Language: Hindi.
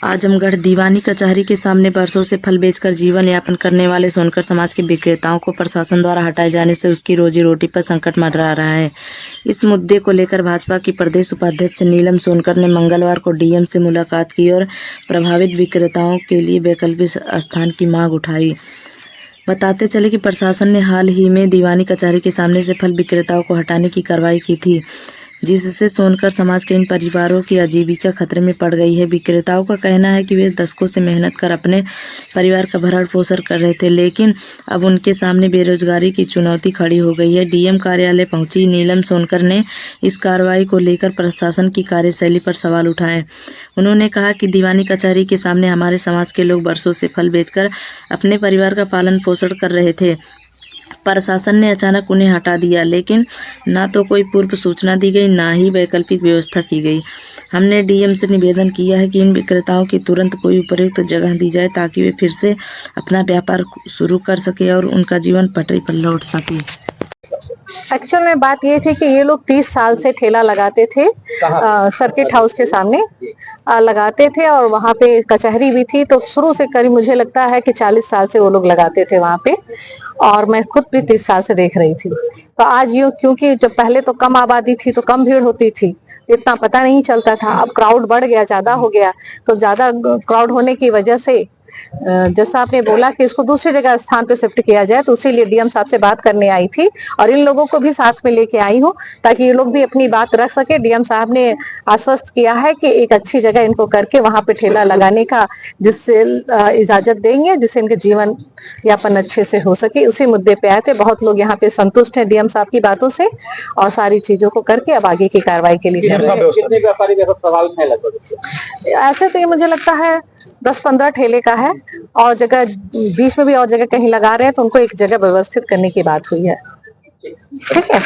आजमगढ़ दीवानी कचहरी के सामने बरसों से फल बेचकर जीवन यापन करने वाले सोनकर समाज के विक्रेताओं को प्रशासन द्वारा हटाए जाने से उसकी रोजी रोटी पर संकट मंडरा रहा है। इस मुद्दे को लेकर भाजपा की प्रदेश उपाध्यक्ष नीलम सोनकर ने मंगलवार को डीएम से मुलाकात की और प्रभावित विक्रेताओं के लिए वैकल्पिक स्थान की मांग उठाई। बताते चले कि प्रशासन ने हाल ही में दीवानी कचहरी के सामने से फल विक्रेताओं को हटाने की कार्रवाई की थी, जिससे सोनकर समाज के इन परिवारों की आजीविका खतरे में पड़ गई है। विक्रेताओं का कहना है कि वे दशकों से मेहनत कर अपने परिवार का भरण पोषण कर रहे थे, लेकिन अब उनके सामने बेरोजगारी की चुनौती खड़ी हो गई है। डीएम कार्यालय पहुंची नीलम सोनकर ने इस कार्रवाई को लेकर प्रशासन की कार्यशैली पर सवाल उठाए। उन्होंने कहा कि दीवानी कचहरी के सामने हमारे समाज के लोग बरसों से फल बेचकर अपने परिवार का पालन पोषण कर रहे थे। प्रशासन ने अचानक उन्हें हटा दिया, लेकिन ना तो कोई पूर्व सूचना दी गई, ना ही वैकल्पिक व्यवस्था की गई। हमने डीएम से निवेदन किया है कि इन विक्रेताओं की तुरंत कोई उपयुक्त जगह दी जाए ताकि वे फिर से अपना व्यापार शुरू कर सके और उनका जीवन पटरी पर लौट सके। एक्चुअल में बात ये थी कि ये लोग 30 साल से ठेला लगाते थे, सर्किट हाउस के सामने लगाते थे और वहाँ पे कचहरी भी थी, तो शुरू से करीब मुझे लगता है कि 40 साल से वो लोग लगाते थे वहाँ पे, और मैं खुद भी 30 साल से देख रही थी। तो आज यूँ, क्योंकि जब पहले तो कम आबादी थी तो कम भीड़ होती थी, इतना पता नहीं चलता था। अब क्राउड बढ़ गया, ज्यादा हो गया, तो ज्यादा क्राउड होने की वजह से जैसा आपने बोला कि इसको दूसरी जगह स्थान पे शिफ्ट किया जाए, तो इसीलिए डीएम साहब से बात करने आई थी और इन लोगों को भी साथ में लेके आई हूँ ताकि ये लोग भी अपनी बात रख सके। डीएम साहब ने आश्वस्त किया है कि एक अच्छी जगह इनको करके वहां पे ठेला लगाने का जिससे इजाजत देंगे, जिससे इनके जीवन यापन अच्छे से हो सके। उसी मुद्दे पे आए थे। बहुत लोग यहाँ पे संतुष्ट हैं डीएम साहब की बातों से और सारी चीजों को करके अब आगे की कार्रवाई के लिए ऐसे तो ये मुझे लगता है 10-15 ठेले का है और जगह बीच में भी और जगह कहीं लगा रहे हैं, तो उनको एक जगह व्यवस्थित करने की बात हुई है। ठीक है।